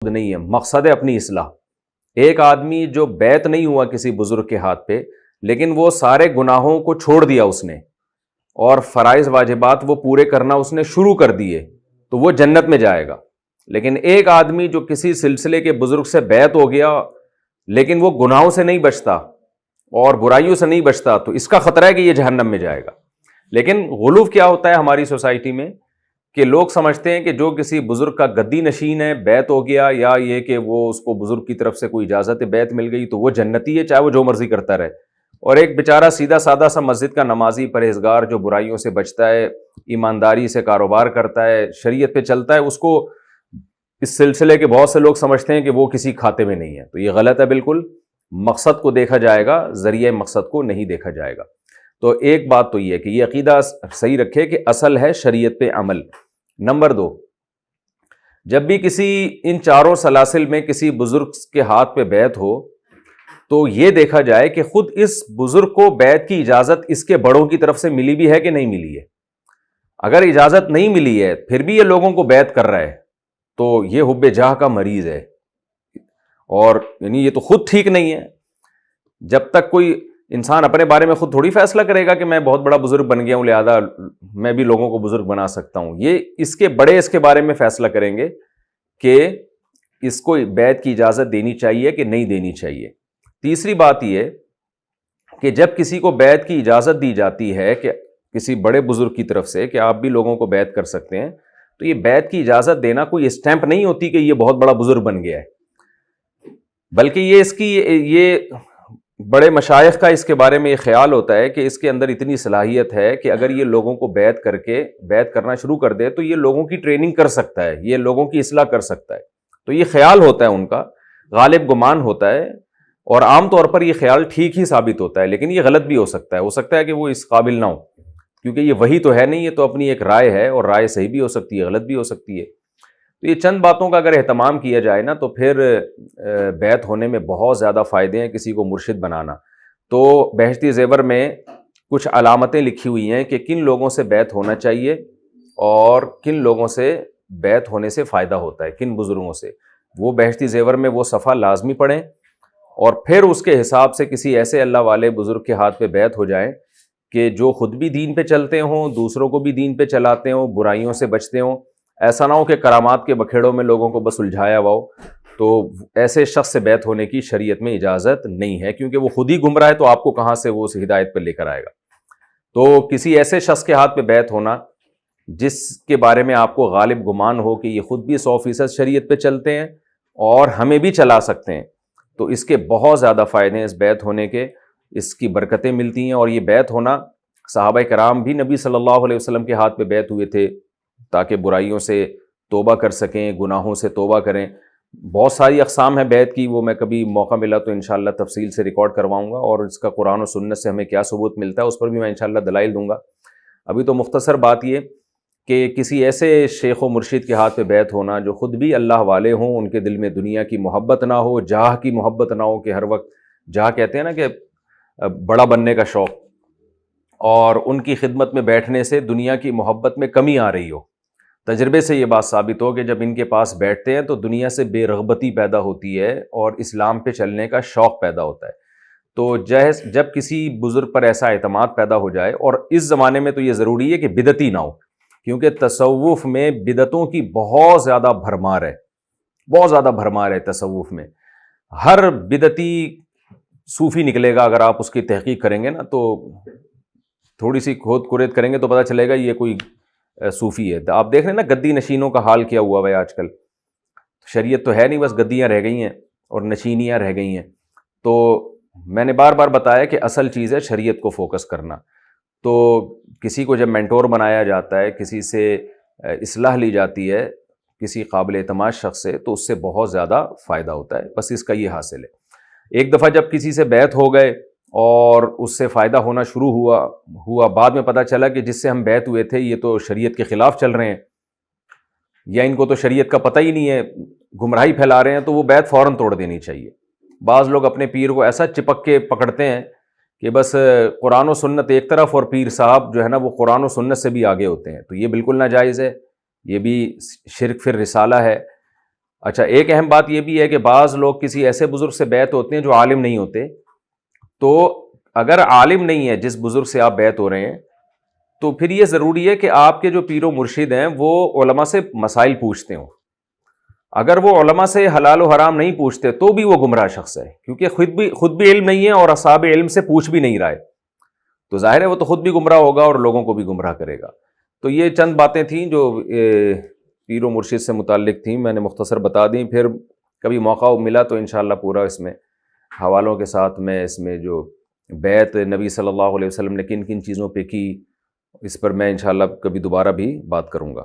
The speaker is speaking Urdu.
مقصود نہیں ہے، مقصد ہے اپنی اصلاح۔ ایک آدمی جو بیعت نہیں ہوا کسی بزرگ کے ہاتھ پہ، لیکن وہ سارے گناہوں کو چھوڑ دیا اس نے اور فرائض واجبات وہ پورے کرنا اس نے شروع کر دیے، تو وہ جنت میں جائے گا۔ لیکن ایک آدمی جو کسی سلسلے کے بزرگ سے بیعت ہو گیا لیکن وہ گناہوں سے نہیں بچتا اور برائیوں سے نہیں بچتا، تو اس کا خطرہ ہے کہ یہ جہنم میں جائے گا۔ لیکن غلو کیا ہوتا ہے ہماری سوسائٹی میں کہ لوگ سمجھتے ہیں کہ جو کسی بزرگ کا گدی نشین ہے، بیعت ہو گیا، یا یہ کہ وہ اس کو بزرگ کی طرف سے کوئی اجازت بیعت مل گئی تو وہ جنتی ہے، چاہے وہ جو مرضی کرتا رہے۔ اور ایک بیچارہ سیدھا سادہ سا مسجد کا نمازی پرہیزگار جو برائیوں سے بچتا ہے، ایمانداری سے کاروبار کرتا ہے، شریعت پہ چلتا ہے، اس کو اس سلسلے کے بہت سے لوگ سمجھتے ہیں کہ وہ کسی کھاتے میں نہیں ہے، تو یہ غلط ہے بالکل۔ مقصد کو دیکھا جائے گا، ذریعہ مقصد کو نہیں دیکھا جائے گا۔ تو ایک بات تو یہ ہے کہ یہ عقیدہ صحیح رکھے کہ اصل ہے شریعت پہ عمل۔ نمبر 2، جب بھی کسی ان چاروں سلاسل میں کسی بزرگ کے ہاتھ پہ بیعت ہو تو یہ دیکھا جائے کہ خود اس بزرگ کو بیعت کی اجازت اس کے بڑوں کی طرف سے ملی بھی ہے کہ نہیں ملی ہے۔ اگر اجازت نہیں ملی ہے پھر بھی یہ لوگوں کو بیعت کر رہا ہے تو یہ حب جاہ کا مریض ہے، اور یعنی یہ تو خود ٹھیک نہیں ہے۔ جب تک کوئی انسان اپنے بارے میں خود تھوڑی فیصلہ کرے گا کہ میں بہت بڑا بزرگ بن گیا ہوں لہذا میں بھی لوگوں کو بزرگ بنا سکتا ہوں، یہ اس کے بڑے اس کے بارے میں فیصلہ کریں گے کہ اس کو بیعت کی اجازت دینی چاہیے کہ نہیں دینی چاہیے۔ تیسری بات یہ کہ جب کسی کو بیعت کی اجازت دی جاتی ہے کہ کسی بڑے بزرگ کی طرف سے کہ آپ بھی لوگوں کو بیعت کر سکتے ہیں، تو یہ بیعت کی اجازت دینا کوئی اسٹیمپ نہیں ہوتی کہ یہ بہت بڑا بزرگ بن گیا ہے، بلکہ یہ بڑے مشائخ کا اس کے بارے میں یہ خیال ہوتا ہے کہ اس کے اندر اتنی صلاحیت ہے کہ اگر یہ لوگوں کو بیعت کرنا شروع کر دے تو یہ لوگوں کی ٹریننگ کر سکتا ہے، یہ لوگوں کی اصلاح کر سکتا ہے۔ تو یہ خیال ہوتا ہے ان کا، غالب گمان ہوتا ہے، اور عام طور پر یہ خیال ٹھیک ہی ثابت ہوتا ہے، لیکن یہ غلط بھی ہو سکتا ہے کہ وہ اس قابل نہ ہو، کیونکہ یہ وہی تو ہے نہیں، یہ تو اپنی ایک رائے ہے، اور رائے صحیح بھی ہو سکتی ہے، غلط بھی ہو سکتی ہے۔ تو یہ چند باتوں کا اگر اہتمام کیا جائے نا تو پھر بیعت ہونے میں بہت زیادہ فائدے ہیں کسی کو مرشد بنانا۔ تو بہشتی زیور میں کچھ علامتیں لکھی ہوئی ہیں کہ کن لوگوں سے بیعت ہونا چاہیے اور کن لوگوں سے بیعت ہونے سے فائدہ ہوتا ہے، کن بزرگوں سے۔ وہ بہشتی زیور میں وہ صفحہ لازمی پڑھیں اور پھر اس کے حساب سے کسی ایسے اللہ والے بزرگ کے ہاتھ پہ بیعت ہو جائیں کہ جو خود بھی دین پہ چلتے ہوں، دوسروں کو بھی دین پہ چلاتے ہوں، برائیوں سے بچتے ہوں۔ ایسا نہ ہو کہ کرامات کے بکھیڑوں میں لوگوں کو بس الجھایا ہوا ہو، تو ایسے شخص سے بیعت ہونے کی شریعت میں اجازت نہیں ہے، کیونکہ وہ خود ہی گمراہ ہے تو آپ کو کہاں سے وہ اس ہدایت پہ لے کر آئے گا۔ تو کسی ایسے شخص کے ہاتھ پہ بیعت ہونا جس کے بارے میں آپ کو غالب گمان ہو کہ یہ خود بھی 100% شریعت پہ چلتے ہیں اور ہمیں بھی چلا سکتے ہیں، تو اس کے بہت زیادہ فائدے ہیں اس بیعت ہونے کے، اس کی برکتیں ملتی ہیں۔ اور یہ بیعت ہونا، صحابہ کرام بھی نبی صلی اللہ علیہ وسلم کے ہاتھ پہ بیعت ہوئے تھے تاکہ برائیوں سے توبہ کر سکیں، گناہوں سے توبہ کریں۔ بہت ساری اقسام ہیں بیعت کی، وہ میں کبھی موقع ملا تو انشاءاللہ تفصیل سے ریکارڈ کرواؤں گا، اور اس کا قرآن و سنت سے ہمیں کیا ثبوت ملتا ہے اس پر بھی میں انشاءاللہ دلائل دوں گا۔ ابھی تو مختصر بات یہ کہ کسی ایسے شیخ و مرشد کے ہاتھ پہ بیعت ہونا جو خود بھی اللہ والے ہوں، ان کے دل میں دنیا کی محبت نہ ہو، جاہ کی محبت نہ ہو کہ ہر وقت جاہ کہتے ہیں نا کہ بڑا بننے کا شوق، اور ان کی خدمت میں بیٹھنے سے دنیا کی محبت میں کمی آ رہی ہو۔ تجربے سے یہ بات ثابت ہو کہ جب ان کے پاس بیٹھتے ہیں تو دنیا سے بے رغبتی پیدا ہوتی ہے اور اسلام پہ چلنے کا شوق پیدا ہوتا ہے۔ تو جب کسی بزرگ پر ایسا اعتماد پیدا ہو جائے، اور اس زمانے میں تو یہ ضروری ہے کہ بدعتی نہ ہو، کیونکہ تصوف میں بدعتوں کی بہت زیادہ بھرمار ہے، بہت زیادہ بھرمار ہے تصوف میں۔ ہر بدعتی صوفی نکلے گا، اگر آپ اس کی تحقیق کریں گے نا تو تھوڑی سی کھود کرید کریں گے تو پتہ چلے گا یہ کوئی صوفی ہے۔ آپ دیکھ رہے ہیں نا گدی نشینوں کا حال کیا ہوا ہے آج کل، شریعت تو ہے نہیں، بس گدیاں رہ گئی ہیں اور نشینیاں رہ گئی ہیں۔ تو میں نے بار بار بتایا کہ اصل چیز ہے شریعت کو فوکس کرنا۔ تو کسی کو جب مینٹور بنایا جاتا ہے، کسی سے اصلاح لی جاتی ہے، کسی قابل اعتماد شخص سے، تو اس سے بہت زیادہ فائدہ ہوتا ہے۔ بس اس کا یہ حاصل ہے، ایک دفعہ جب کسی سے بیعت ہو گئے اور اس سے فائدہ ہونا شروع ہوا بعد میں پتہ چلا کہ جس سے ہم بیعت ہوئے تھے یہ تو شریعت کے خلاف چل رہے ہیں، یا ان کو تو شریعت کا پتہ ہی نہیں ہے، گمراہی پھیلا رہے ہیں، تو وہ بیعت فوراً توڑ دینی چاہیے۔ بعض لوگ اپنے پیر کو ایسا چپک کے پکڑتے ہیں کہ بس قرآن و سنت ایک طرف اور پیر صاحب جو ہے نا وہ قرآن و سنت سے بھی آگے ہوتے ہیں، تو یہ بالکل ناجائز ہے، یہ بھی شرک فی الرسالہ ہے۔ اچھا، ایک اہم بات یہ بھی ہے کہ بعض لوگ کسی ایسے بزرگ سے بیعت ہوتے ہیں جو عالم نہیں ہوتے، تو اگر عالم نہیں ہے جس بزرگ سے آپ بیعت ہو رہے ہیں تو پھر یہ ضروری ہے کہ آپ کے جو پیر و مرشد ہیں وہ علماء سے مسائل پوچھتے ہوں. اگر وہ علماء سے حلال و حرام نہیں پوچھتے تو بھی وہ گمراہ شخص ہے، کیونکہ خود بھی علم نہیں ہے اور اصحاب علم سے پوچھ بھی نہیں رہا ہے، تو ظاہر ہے وہ تو خود بھی گمراہ ہوگا اور لوگوں کو بھی گمراہ کرے گا. تو یہ چند باتیں تھیں جو پیر و مرشد سے متعلق تھیں، میں نے مختصر بتا دیں. پھر کبھی موقع ملا تو انشاءاللہ پورا اس میں حوالوں کے ساتھ میں اس میں جو بیعت نبی صلی اللہ علیہ وسلم نے کن کن چیزوں پہ کی، اس پر میں انشاءاللہ کبھی دوبارہ بھی بات کروں گا.